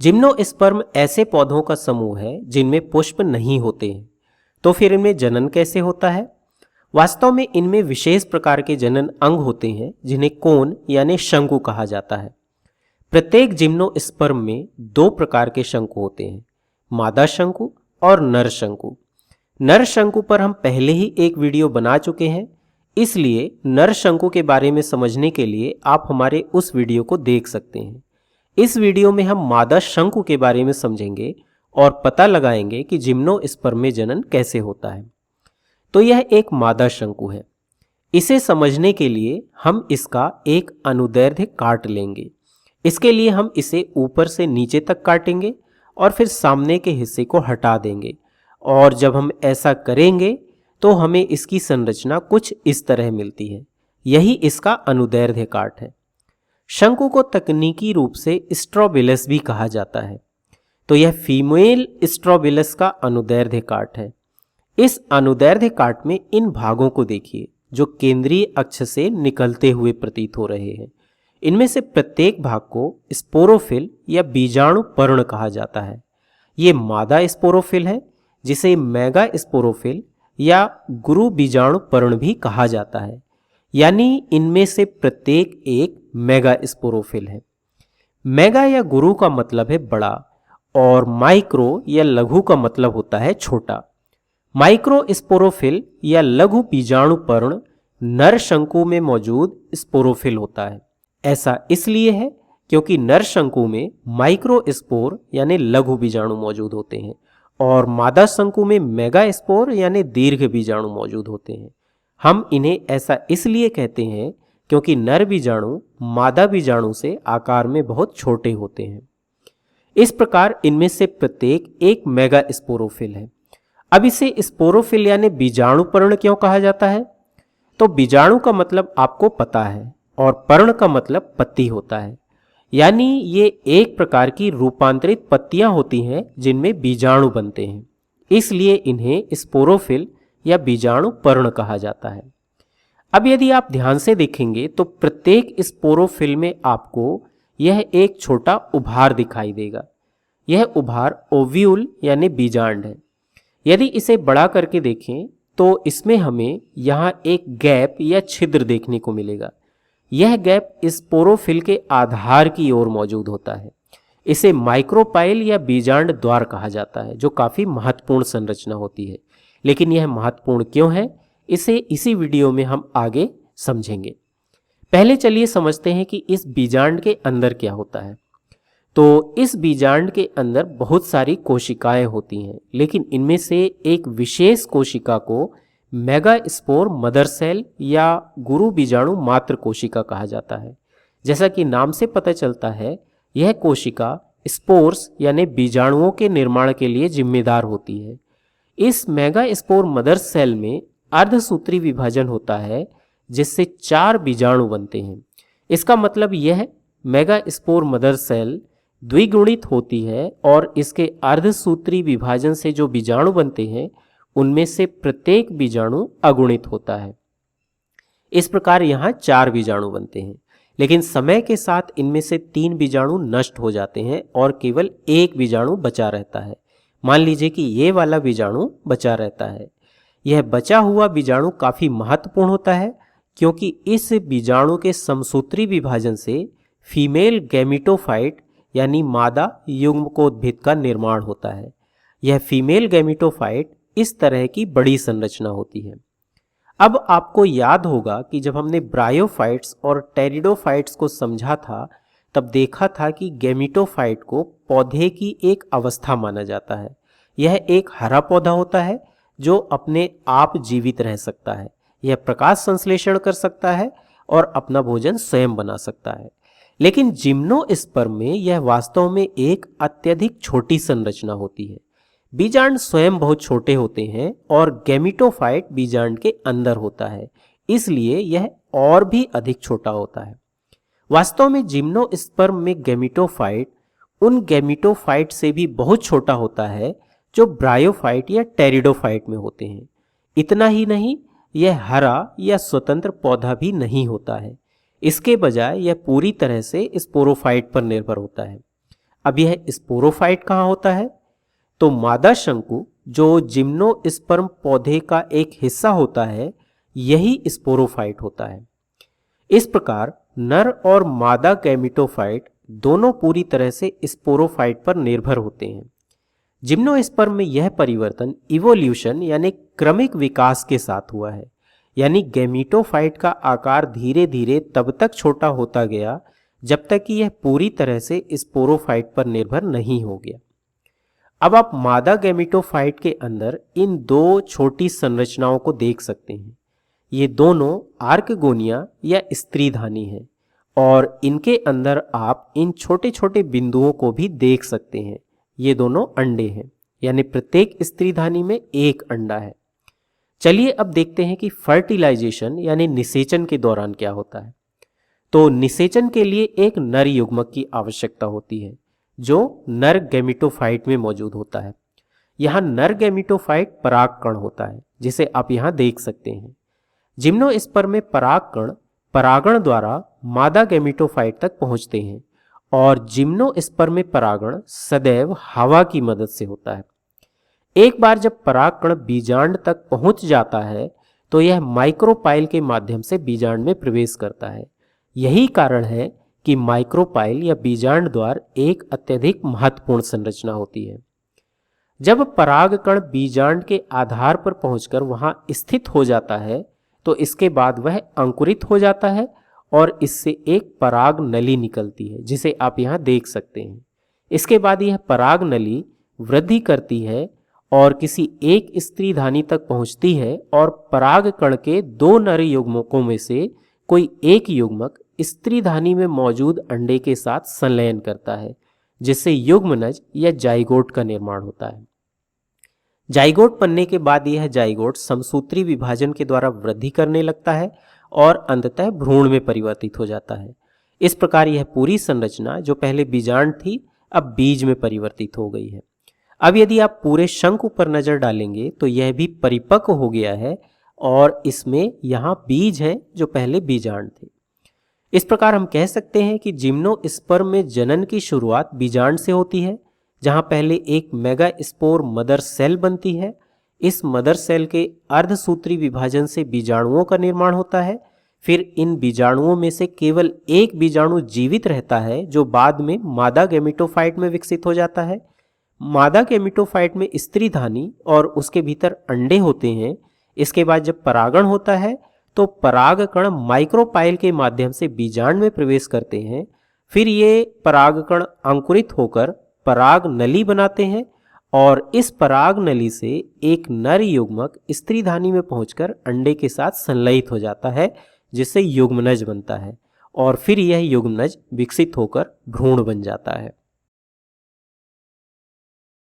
Gymnosperm ऐसे पौधों का समूह है जिनमें पुष्प नहीं होते हैं। तो फिर इनमें जनन कैसे होता है? वास्तव में इनमें विशेष प्रकार के जनन अंग होते हैं जिन्हें कोन यानी शंकु कहा जाता है। प्रत्येक जिम्नोस्पर्म में दो प्रकार के शंकु होते हैं, मादा शंकु और नर शंकु। नर शंकु पर हम पहले ही एक वीडियो बना चुके हैं, इसलिए नर शंकु के बारे में समझने के लिए आप हमारे उस वीडियो को देख सकते हैं। इस वीडियो में हम मादा शंकु के बारे में समझेंगे और पता लगाएंगे कि जिम्नोस्पर्म में जनन कैसे होता है। तो यह एक मादा शंकु है। इसे समझने के लिए हम इसका एक अनुदैर्ध्य काट लेंगे। इसके लिए हम इसे ऊपर से नीचे तक काटेंगे और फिर सामने के हिस्से को हटा देंगे। और जब हम ऐसा करेंगे तो हमें इसकी संरचना कुछ इस तरह मिलती है। यही इसका अनुदैर्ध्य काट है। शंकु को तकनीकी रूप से स्ट्रोबिलस भी कहा जाता है। तो यह फीमेल स्ट्रोबिलस का अनुदैर्ध्य काट है। इस अनुदैर्ध्य काट में इन भागों को देखिए जो केंद्रीय अक्ष से निकलते हुए प्रतीत हो रहे हैं। इनमें से प्रत्येक भाग को स्पोरोफिल या बीजाणु पर्ण कहा जाता है। ये मादा स्पोरोफिल है जिसे मेगा स्पोरोफिल या गुरु बीजाणु पर्ण भी कहा जाता है। यानी इनमें से प्रत्येक एक मेगा स्पोरोफिल है। मेगा या गुरु का मतलब है बड़ा और माइक्रो या लघु का मतलब होता है छोटा। माइक्रो स्पोरोफिल या लघु बीजाणु पर्ण नर शंकु में मौजूद स्पोरोफिल होता है। ऐसा इसलिए है क्योंकि नर शंकु में माइक्रो स्पोर यानी लघु बीजाणु मौजूद होते हैं और मादा शंकु में मेगा स्पोर यानी दीर्घ बीजाणु मौजूद होते हैं। हम इन्हें ऐसा इसलिए कहते हैं क्योंकि नर बीजाणु मादा बीजाणु से आकार में बहुत छोटे होते हैं। इस प्रकार इनमें से प्रत्येक एक मेगा स्पोरोफिल है। अब इसे स्पोरोफिल यानी बीजाणु पर्ण क्यों कहा जाता है? तो बीजाणु का मतलब आपको पता है और पर्ण का मतलब पत्ती होता है। यानी ये एक प्रकार की रूपांतरित पत्तियां होती हैं जिनमें बीजाणु बनते हैं, इसलिए इन्हें स्पोरोफिल या बीजाणु पर्ण कहा जाता है। अब यदि आप ध्यान से देखेंगे तो प्रत्येक स्पोरोफिल में आपको यह एक छोटा उभार दिखाई देगा। यह उभार ओव्यूल यानी बीजांड है। यदि इसे बड़ा करके देखें तो इसमें हमें यहाँ एक गैप या छिद्र देखने को मिलेगा। यह गैप स्पोरोफिल के आधार की ओर मौजूद होता है। इसे माइक्रोपाइल या बीजांड द्वार कहा जाता है, जो काफी महत्वपूर्ण संरचना होती है। लेकिन यह महत्वपूर्ण क्यों है, इसे इसी वीडियो में हम आगे समझेंगे। पहले चलिए समझते हैं कि इस बीजांड के अंदर क्या होता है। तो इस बीजांड के अंदर बहुत सारी कोशिकाएं होती हैं, लेकिन इनमें से एक विशेष कोशिका को मेगा स्पोर मदर सेल या गुरु बीजाणु मात्र कोशिका कहा जाता है। जैसा कि नाम से पता चलता है, यह कोशिका स्पोर्स यानी बीजाणुओं के निर्माण के लिए जिम्मेदार होती है। इस मेगा स्पोर मदर सेल में अर्धसूत्री विभाजन होता है जिससे 4 बीजाणु बनते हैं। इसका मतलब यह मेगा स्पोर मदर सेल द्विगुणित होती है और इसके अर्धसूत्री विभाजन से जो बीजाणु बनते हैं उनमें से प्रत्येक बीजाणु अगुणित होता है। इस प्रकार यहाँ 4 बीजाणु बनते हैं, लेकिन समय के साथ इनमें से 3 बीजाणु नष्ट हो जाते हैं और केवल एक बीजाणु बचा रहता है। मान लीजिए कि ये वाला बीजाणु बचा रहता है। यह बचा हुआ बीजाणु काफी महत्वपूर्ण होता है क्योंकि इस बीजाणु के समसूत्री विभाजन से फीमेल गैमिटोफाइट यानी मादा युग्मकोद्भिद का निर्माण होता है। यह फीमेल गैमिटोफाइट इस तरह की बड़ी संरचना होती है। अब आपको याद होगा कि जब हमने ब्रायोफाइट्स और टेरिडोफाइट्स को समझा था, तब देखा था कि गैमिटोफाइट को पौधे की एक अवस्था माना जाता है। यह एक हरा पौधा होता है जो अपने आप जीवित रह सकता है। यह प्रकाश संश्लेषण कर सकता है और अपना भोजन स्वयं बना सकता है। लेकिन जिम्नोस्पर्म में यह वास्तव में एक अत्यधिक छोटी संरचना होती है। बीजांड स्वयं बहुत छोटे होते हैं और गैमिटोफाइट बीजांड के अंदर होता है, इसलिए यह और भी अधिक छोटा होता है। वास्तव में जिम्नोस्पर्म में गैमिटोफाइट उन गैमिटोफाइट से भी बहुत छोटा होता है जो ब्रायोफाइट या टेरिडोफाइट में होते हैं। इतना ही नहीं, यह हरा या स्वतंत्र पौधा भी नहीं होता है। इसके बजाय यह पूरी तरह से स्पोरोफाइट पर निर्भर होता है। अब यह स्पोरोफाइट कहाँ होता है? तो मादा शंकु जो जिम्नोस्पर्म पौधे का एक हिस्सा होता है, यही स्पोरोफाइट होता है। इस प्रकार नर और मादा गैमेटोफाइट दोनों पूरी तरह से स्पोरोफाइट पर निर्भर होते हैं। जिम्नोस्पर्म में यह परिवर्तन इवोल्यूशन यानी क्रमिक विकास के साथ हुआ है, यानी गैमेटोफाइट का आकार धीरे धीरे तब तक छोटा होता गया जब तक कि यह पूरी तरह से स्पोरोफाइट पर निर्भर नहीं हो गया। अब आप मादा गैमेटोफाइट के अंदर इन दो छोटी संरचनाओं को देख सकते हैं। ये दोनों आर्कगोनिया या स्त्रीधानी हैं और इनके अंदर आप इन छोटे छोटे बिंदुओं को भी देख सकते हैं। ये दोनों अंडे हैं, यानी प्रत्येक स्त्रीधानी में एक अंडा है। चलिए अब देखते हैं कि फर्टिलाइजेशन यानी निषेचन के दौरान क्या होता है। तो निषेचन के लिए एक नर युग्मक की आवश्यकता होती है जो नर गैमेटोफाइट में मौजूद होता है। यहाँ नर गैमेटोफाइट परागकण होता है, जिसे आप यहाँ देख सकते हैं। जिम्नोस्पर्म में परागकण परागण द्वारा मादा गैमेटोफाइट तक पहुँचते हैं और जिम्नोस्पर्म में परागण सदैव हवा की मदद से होता है। एक बार जब परागकण बीजांड तक पहुँच जाता है तो यह माइक्रोपाइल के माध्यम से बीजांड में प्रवेश करता है। यही कारण है कि माइक्रोपाइल या बीजांड द्वार एक अत्यधिक महत्वपूर्ण संरचना होती है। जब परागकण बीजांड के आधार पर पहुंचकर वहां स्थित हो जाता है तो इसके बाद वह अंकुरित हो जाता है और इससे एक पराग नली निकलती है, जिसे आप यहाँ देख सकते हैं। इसके बाद यह पराग नली वृद्धि करती है और किसी एक स्त्रीधानी तक पहुंचती है और परागकण के दो नर युग्मकों में से कोई एक युग्मक स्त्रीधानी में मौजूद अंडे के साथ संलयन करता है, जिससे युग्मनज या जाइगोट का निर्माण होता है। जाइगोट बनने के बाद यह जाइगोट समसूत्री विभाजन के द्वारा वृद्धि करने लगता है और अंततः भ्रूण में परिवर्तित हो जाता है। इस प्रकार यह पूरी संरचना जो पहले बीजांड थी अब बीज में परिवर्तित हो गई है। अब यदि आप पूरे शंकु पर नजर डालेंगे तो यह भी परिपक्व हो गया है और इसमें यहाँ बीज है जो पहले बीजांड थे। इस प्रकार हम कह सकते हैं कि जिम्नोस्पर्म में जनन की शुरुआत बीजांड से होती है, जहां पहले एक मेगास्पोर मदर सेल बनती है। इस मदर सेल के अर्धसूत्री विभाजन से बीजाणुओं का निर्माण होता है। फिर इन बीजाणुओं में से केवल एक बीजाणु जीवित रहता है जो बाद में मादा गैमेटोफाइट में विकसित हो जाता है। मादा गैमेटोफाइट में स्त्रीधानी और उसके भीतर अंडे होते हैं। इसके बाद जब परागण होता है तो परागकण माइक्रोपाइल के माध्यम से बीजांड में प्रवेश करते हैं। फिर ये परागकण अंकुरित होकर पराग नली बनाते हैं और इस पराग नली से एक नर युग्मक स्त्रीधानी में पहुंचकर अंडे के साथ संलयित हो जाता है, जिससे युग्मनज बनता है और फिर यह युग्मनज विकसित होकर भ्रूण बन जाता है।